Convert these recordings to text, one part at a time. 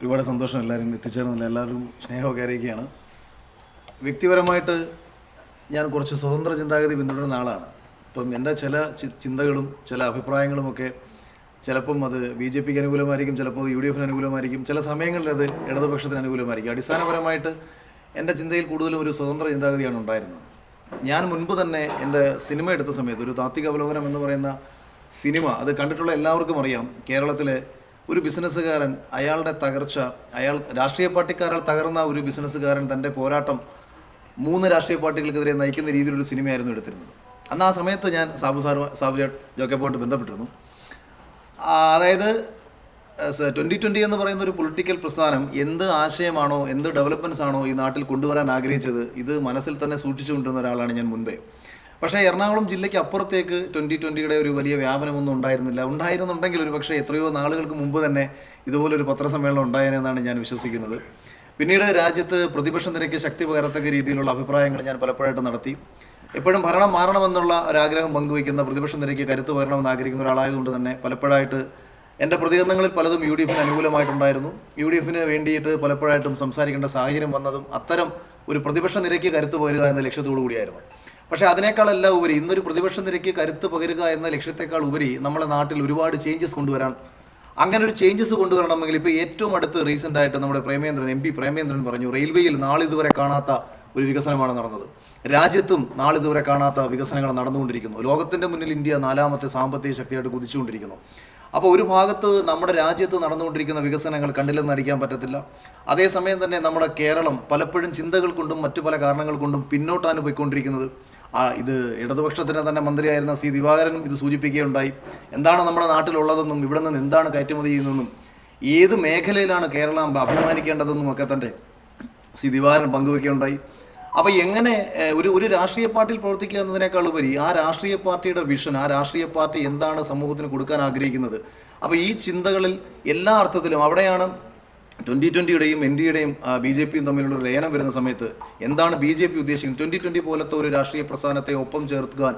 ഒരുപാട് സന്തോഷം എല്ലാവരും എത്തിച്ചേർന്നില്ല, എല്ലാവരും സ്നേഹമൊക്കെ അറിയിക്കുകയാണ്. വ്യക്തിപരമായിട്ട് ഞാൻ കുറച്ച് സ്വതന്ത്ര ചിന്താഗതി പിന്തുടരുന്ന ആളാണ്. ഇപ്പം എൻ്റെ ചില ചിന്തകളും ചില അഭിപ്രായങ്ങളുമൊക്കെ ചിലപ്പം അത് BJP അനുകൂലമായിരിക്കും, ചിലപ്പോൾ UDF അനുകൂലമായിരിക്കും, ചില സമയങ്ങളിൽ അത് ഇടതുപക്ഷത്തിന് അനുകൂലമായിരിക്കും. അടിസ്ഥാനപരമായിട്ട് എൻ്റെ ചിന്തയിൽ കൂടുതലും ഒരു സ്വതന്ത്ര ചിന്താഗതിയാണ് ഉണ്ടായിരുന്നത്. ഞാൻ മുൻപ് തന്നെ എൻ്റെ സിനിമ എടുത്ത സമയത്ത് ഒരു താത്വിക അവലോകനം എന്ന് പറയുന്ന സിനിമ അത് കണ്ടിട്ടുള്ള എല്ലാവർക്കും അറിയാം. കേരളത്തിലെ ഒരു ബിസിനസ്സുകാരൻ, അയാളുടെ തകർച്ച, അയാൾ രാഷ്ട്രീയ പാർട്ടിക്കാരാൽ തകർന്ന ഒരു ബിസിനസ്സുകാരൻ തൻ്റെ പോരാട്ടം 3 രാഷ്ട്രീയ പാർട്ടികൾക്കെതിരെ നയിക്കുന്ന രീതിയിലൊരു സിനിമയായിരുന്നു എടുത്തിരുന്നത്. അന്ന് ആ സമയത്ത് ഞാൻ സാബു ജോക്കബുമായിട്ട് ബന്ധപ്പെട്ടിരുന്നു. അതായത് 2020 എന്ന് പറയുന്ന ഒരു പൊളിറ്റിക്കൽ പ്രസ്ഥാനം എന്ത് ആശയമാണോ, എന്ത് ഡെവലപ്മെൻറ്റ്സ് ആണോ ഈ നാട്ടിൽ കൊണ്ടുവരാൻ ആഗ്രഹിച്ചത്, ഇത് മനസ്സിൽ തന്നെ സൂക്ഷിച്ചുകൊണ്ടിരുന്ന ഒരാളാണ് ഞാൻ മുൻപേ. പക്ഷേ എറണാകുളം ജില്ലയ്ക്ക് അപ്പുറത്തേക്ക് 2020യുടെ ഒരു വലിയ വ്യാപനമൊന്നും ഉണ്ടായിരുന്നില്ല. ഉണ്ടായിരുന്നുണ്ടെങ്കിൽ ഒരു പക്ഷേ എത്രയോ നാളുകൾക്ക് മുമ്പ് തന്നെ ഇതുപോലൊരു പത്രസമ്മേളനം ഉണ്ടായെന്നാണ് ഞാൻ വിശ്വസിക്കുന്നത്. പിന്നീട് രാജ്യത്ത് പ്രതിപക്ഷ നിരക്ക് ശക്തി പകരത്തക്ക രീതിയിലുള്ള അഭിപ്രായങ്ങൾ ഞാൻ പലപ്പോഴായിട്ട് നടത്തി. എപ്പോഴും ഭരണം മാറണമെന്നുള്ള ഒരാഗ്രഹം പങ്കുവയ്ക്കുന്ന, പ്രതിപക്ഷ നിരക്ക് കരുത്ത് പകരണമെന്ന് ആഗ്രഹിക്കുന്ന ഒരാളായതുകൊണ്ട് തന്നെ പലപ്പോഴായിട്ട് എൻ്റെ പ്രതികരണങ്ങളിൽ പലതും UDF അനുകൂലമായിട്ടുണ്ടായിരുന്നു. UDF വേണ്ടിയിട്ട് പലപ്പോഴായിട്ടും സംസാരിക്കേണ്ട സാഹചര്യം വന്നതും അത്തരം ഒരു പ്രതിപക്ഷ നിരക്ക് കരുത്ത് പകരുക എന്ന ലക്ഷ്യത്തോടു കൂടിയായിരുന്നു. പക്ഷേ അതിനേക്കാളെല്ലാം ഉപരി ഇന്നൊരു പ്രതിപക്ഷ നിരക്ക് കരുത്ത് പകരുക എന്ന ലക്ഷ്യത്തെക്കാൾ ഉപരി നമ്മുടെ നാട്ടിൽ ഒരുപാട് ചേഞ്ചസ് കൊണ്ടുവരാൻ, അങ്ങനെ ഒരു ചേഞ്ചസ് കൊണ്ടുവരണമെങ്കിൽ ഇപ്പോൾ ഏറ്റവും അടുത്ത് റീസെൻ്റായിട്ട് നമ്മുടെ MP പ്രേമേന്ദ്രൻ പറഞ്ഞു, റെയിൽവേയിൽ നാളിതുവരെ കാണാത്ത ഒരു വികസനമാണ് നടന്നത്. രാജ്യത്തും നാളിതുവരെ കാണാത്ത വികസനങ്ങൾ നടന്നുകൊണ്ടിരിക്കുന്നു. ലോകത്തിൻ്റെ മുന്നിൽ ഇന്ത്യ 4ാമത്തെ സാമ്പത്തിക ശക്തിയായിട്ട് കുതിച്ചുകൊണ്ടിരിക്കുന്നു. അപ്പോൾ ഒരു ഭാഗത്ത് നമ്മുടെ രാജ്യത്ത് നടന്നുകൊണ്ടിരിക്കുന്ന വികസനങ്ങൾ കണ്ടില്ലെന്ന് നടിക്കാൻ പറ്റത്തില്ല. അതേസമയം തന്നെ നമ്മുടെ കേരളം പലപ്പോഴും ചിന്തകൾ കൊണ്ടും മറ്റു പല കാരണങ്ങൾ കൊണ്ടും പിന്നോട്ടാണ് പോയിക്കൊണ്ടിരിക്കുന്നത്. ഇത് ഇടതുപക്ഷത്തിൻ്റെ തന്നെ മന്ത്രിയായിരുന്ന C. ദിവാകരനും ഇത് സൂചിപ്പിക്കുകയുണ്ടായി. എന്താണ് നമ്മുടെ നാട്ടിലുള്ളതെന്നും ഇവിടെ നിന്ന് എന്താണ് കയറ്റുമതി ചെയ്യുന്നതെന്നും ഏത് മേഖലയിലാണ് കേരളം അഭിമാനിക്കേണ്ടതെന്നും ഒക്കെ തന്നെ C. ദിവാകരൻ പങ്കുവയ്ക്കുകയുണ്ടായി. അപ്പോൾ എങ്ങനെ ഒരു രാഷ്ട്രീയ പാർട്ടിയിൽ പ്രവർത്തിക്കുക എന്നതിനേക്കാൾ ഉപരി ആ രാഷ്ട്രീയ പാർട്ടിയുടെ വിഷൻ, ആ രാഷ്ട്രീയ പാർട്ടി എന്താണ് സമൂഹത്തിന് കൊടുക്കാൻ ആഗ്രഹിക്കുന്നത്, അപ്പോൾ ഈ ചിന്തകളിൽ എല്ലാ അർത്ഥത്തിലും അവിടെയാണ് 2020യുടെയും NDയുടെയും BJPയും തമ്മിലുള്ള ഒരു ലയനം വരുന്ന സമയത്ത് എന്താണ് BJP ഉദ്ദേശിക്കുന്നത്. 2020 പോലത്തെ ഒരു രാഷ്ട്രീയ പ്രസ്ഥാനത്തെ ഒപ്പം ചേർക്കാൻ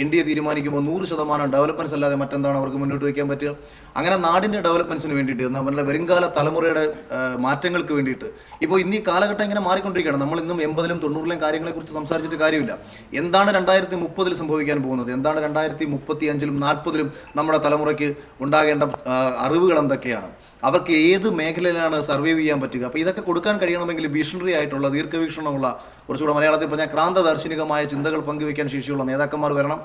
NDA തീരുമാനിക്കുമ്പോൾ 100% ഡെവലപ്മെൻറ്റ്സ് അല്ലാതെ മറ്റെന്താണ് അവർക്ക് മുന്നോട്ട് വയ്ക്കാൻ പറ്റുക. അങ്ങനെ നാടിൻ്റെ ഡെവലപ്മെൻറ്റ്സിന് വേണ്ടിയിട്ട്, നമ്മുടെ വരുംകാല തലമുറയുടെ മാറ്റങ്ങൾക്ക് വേണ്ടിയിട്ട് ഇപ്പോൾ ഇന്ന് ഈ കാലഘട്ടം ഇങ്ങനെ മാറിക്കൊണ്ടിരിക്കുകയാണ്. നമ്മൾ ഇന്നും 80ലും 90ലും കാര്യങ്ങളെക്കുറിച്ച് സംസാരിച്ചിട്ട് കാര്യമില്ല. എന്താണ് 2030 സംഭവിക്കാൻ പോകുന്നത്, എന്താണ് 2035ലും 40ലും നമ്മുടെ തലമുറയ്ക്ക് ഉണ്ടാകേണ്ട അറിവുകൾ എന്തൊക്കെയാണ്, അവർക്ക് ഏത് മേഖലയിലാണ് സർവൈവ് ചെയ്യാൻ പറ്റുക. അപ്പോൾ ഇതൊക്കെ കൊടുക്കാൻ കഴിയണമെങ്കിൽ വിഷണറി ആയിട്ടുള്ള, ദീർഘവീക്ഷണമുള്ള, കുറച്ചുകൂടെ മലയാളത്തിൽ പറഞ്ഞാൽ ക്രാന്തദാർശനികമായ ചിന്തകൾ പങ്കുവയ്ക്കാൻ ശേഷിയുള്ള നേതാക്കന്മാർ വരണം.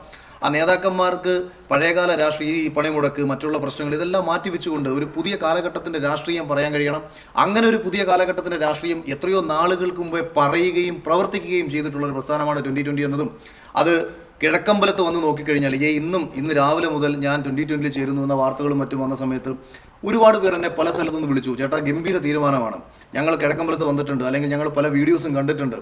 ആ നേതാക്കന്മാർക്ക് പഴയകാല രാഷ്ട്രീയ ഈ പണിമുടക്ക്, മറ്റുള്ള പ്രശ്നങ്ങൾ ഇതെല്ലാം മാറ്റിവെച്ചുകൊണ്ട് ഒരു പുതിയ കാലഘട്ടത്തിൻ്റെ രാഷ്ട്രീയം പറയാൻ കഴിയണം. അങ്ങനെ ഒരു പുതിയ കാലഘട്ടത്തിൻ്റെ രാഷ്ട്രീയം എത്രയോ നാളുകൾക്ക് മുമ്പേ പറയുകയും പ്രവർത്തിക്കുകയും ചെയ്തിട്ടുള്ള ഒരു പ്രസ്ഥാനമാണ് 2020 എന്നതും അത് കിഴക്കമ്പലത്ത് വന്ന് നോക്കിക്കഴിഞ്ഞാൽ ഇന്ന് രാവിലെ മുതൽ ഞാൻ 2020 ചേരുന്നു എന്ന വാർത്തകളും മറ്റും വന്ന സമയത്ത് ഒരുപാട് പേർ എന്നെ പല സ്ഥലത്തു നിന്ന് വിളിച്ചു, ചേട്ടാ ഗംഭീര തീരുമാനമാണ്, ഞങ്ങൾ കിഴക്കമ്പലത്ത് വന്നിട്ടുണ്ട്, അല്ലെങ്കിൽ ഞങ്ങൾ പല വീഡിയോസും കണ്ടിട്ടുണ്ട്.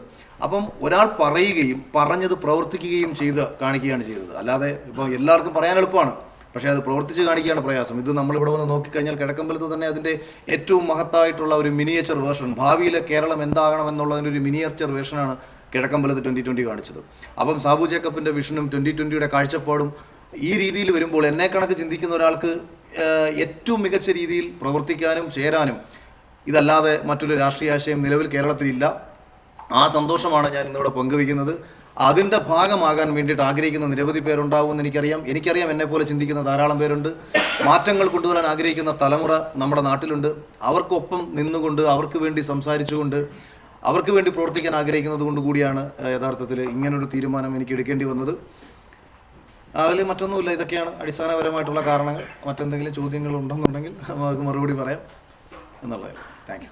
അപ്പം ഒരാൾ പറയുകയും പറഞ്ഞത് പ്രവർത്തിക്കുകയും ചെയ്ത് കാണിക്കുകയാണ് ചെയ്തത്. അല്ലാതെ ഇപ്പോൾ എല്ലാവർക്കും പറയാൻ എളുപ്പമാണ്, പക്ഷേ അത് പ്രവർത്തിച്ച് കാണിക്കുകയാണ് പ്രയാസം. ഇത് നമ്മളിവിടെ വന്ന് നോക്കിക്കഴിഞ്ഞാൽ കിഴക്കമ്പലത്ത് തന്നെ അതിൻ്റെ ഏറ്റവും മഹത്തായിട്ടുള്ള ഒരു മിനിയേച്ചർ വേർഷൻ, ഭാവിയിലെ കേരളം എന്താകണം എന്നുള്ളതിൻ്റെ ഒരു മിനിയേച്ചർ വേർഷനാണ് കിഴക്കമ്പലത്ത് 2020 കാണിച്ചത്. അപ്പം സാബു ജേക്കബിൻ്റെ വിഷനും 2020യുടെ കാഴ്ചപ്പാടും ഈ രീതിയിൽ വരുമ്പോൾ എന്നെ കണക്ക് ചിന്തിക്കുന്ന ഒരാൾക്ക് ഏറ്റവും മികച്ച രീതിയിൽ പ്രവർത്തിക്കാനും ചേരാനും ഇതല്ലാതെ മറ്റൊരു രാഷ്ട്രീയ ആശയം നിലവിൽ കേരളത്തിലില്ല. ആ സന്തോഷമാണ് ഞാൻ ഇന്നിവിടെ പങ്കുവയ്ക്കുന്നത്. അതിൻ്റെ ഭാഗമാകാൻ വേണ്ടിയിട്ട് ആഗ്രഹിക്കുന്ന നിരവധി പേരുണ്ടാവുമെന്ന് എനിക്കറിയാം. എന്നെപ്പോലെ ചിന്തിക്കുന്ന ധാരാളം പേരുണ്ട്. മാറ്റങ്ങൾ കൊണ്ടുവരാൻ ആഗ്രഹിക്കുന്ന തലമുറ നമ്മുടെ നാട്ടിലുണ്ട്. അവർക്കൊപ്പം നിന്നുകൊണ്ട്, അവർക്ക് വേണ്ടി സംസാരിച്ചുകൊണ്ട്, അവർക്ക് വേണ്ടി പ്രവർത്തിക്കാൻ ആഗ്രഹിക്കുന്നത് കൊണ്ട് കൂടിയാണ് യഥാർത്ഥത്തിൽ ഇങ്ങനൊരു തീരുമാനം എനിക്ക് എടുക്കേണ്ടി വന്നത്. അതിൽ മറ്റൊന്നുമില്ല. ഇതൊക്കെയാണ് അടിസ്ഥാനപരമായിട്ടുള്ള കാരണങ്ങൾ. മറ്റെന്തെങ്കിലും ചോദ്യങ്ങൾ ഉണ്ടെന്നുണ്ടെങ്കിൽ നമുക്ക് മറുപടി പറയാം എന്നുള്ളതായിരുന്നു. Thank you.